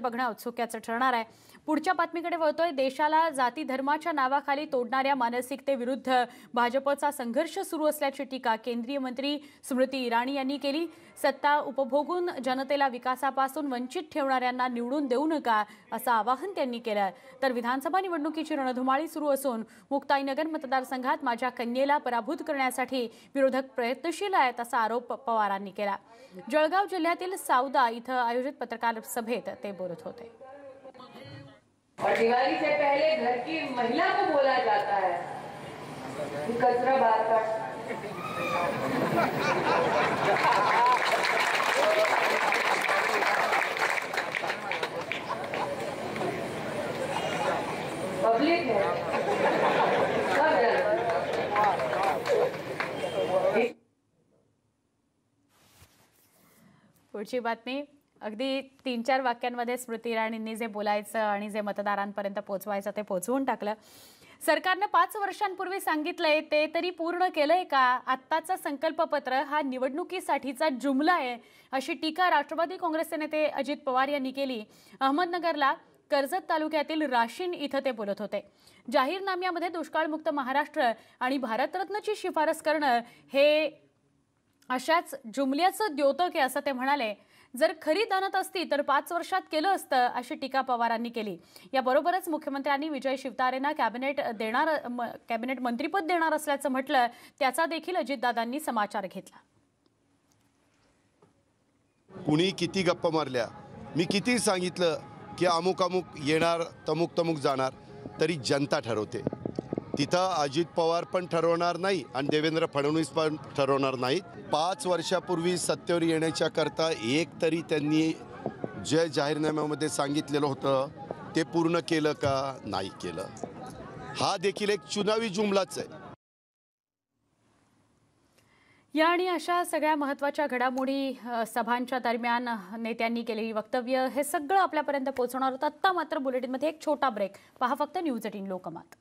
बघणं औत्सुक्याचं ठरणार आहे। पुढच्या बातमीकडे वळतोय। देशाला जाती धर्माच्या नावाखाली तोडणाऱ्या मानसिकतेविरुद्ध भाजपचा संघर्ष सुरू असल्याची टीका केंद्रीय मंत्री स्मृती इराणी यांनी केली। सत्ता उपभोगून जनतेला विकासापासून वंचित ठेवणाऱ्यांना निवडून देऊ नका असं आवाहन त्यांनी केलं। तर विधानसभा निवडणुकीची रणधुमाळी सुरू असून मुक्ताईनगर मतदारसंघात माझ्या कन्येला पराभूत करण्यासाठी विरोधक प्रयत्नशील आहेत असा आरोप पवारांनी केला। जळगाव जिल्ह्यातील सावदा इथं आयोजित पत्रकार सभेत ते बोलत होते। और दिवाली से पहले घर की महिला को बोला जाता है कि कचरा बाहर काट। पब्लिक है पुढची बातमी अगदी 3-4 वाक्यांमध्ये स्मृती इराणींनी जे बोलायचं आणि जे मतदारांपर्यंत पोहोचवायचं ते पोहोचवून टाकलं। सरकारने 5 वर्षांपूर्वी सांगितलंय ते तरी पूर्ण केलंय का? आत्ताचं संकल्पपत्र हा निवडणुकीसाठीचा जुमला आहे अशी टीका राष्ट्रवादी काँग्रेसचे नेते अजित पवार यांनी केली। अहमदनगरला कर्जत तालुक्यातील राशीन इथं ते बोलत होते। जाहीरनाम्यामध्ये दुष्काळमुक्त महाराष्ट्र आणि भारतरत्नची शिफारस करणं हे अशाच जुमल्याचं द्योतक आहे असं ते म्हणाले। जर खरी दानत असती तर 5 वर्षात केलं असतं अशी टीका पवारांनी केली। याबरोबरच मुख्यमंत्र्यांनी विजय शिवतारेंना कॅबिनेट मंत्रीपद देणार असल्याचं म्हटलं। त्याचा देखील अजितदादांनी समाचार घेतला। कुणी किती गप्पा मारल्या, मी किती सांगितलं की अमुक अमुक येणार तमुक तमुक जाणार, तरी जनता ठरवते। तिथं अजित पवार पण ठरवणार नाही आणि देवेंद्र फडणवीस पण ठरवणार नाहीत। 5 वर्षापूर्वी सत्तेवर येण्याच्या करता एक तरी त्यांनी जे जाहीरनाम्यामध्ये सांगितलेलं होतं ते पूर्ण केलं का? नाही केलं। हा देखील एक चुनावी जुमलाच आहे। या आणि अशा सगळ्या महत्त्वाच्या घडामोडी सभांच्या दरम्यान नेत्यांनी केलेली वक्तव्य हे सगळं आपल्यापर्यंत पोहोचणार होतं। आता मात्र बुलेटिनमध्ये एक छोटा ब्रेक। पहा फक्त न्यूज 18 लोकमत।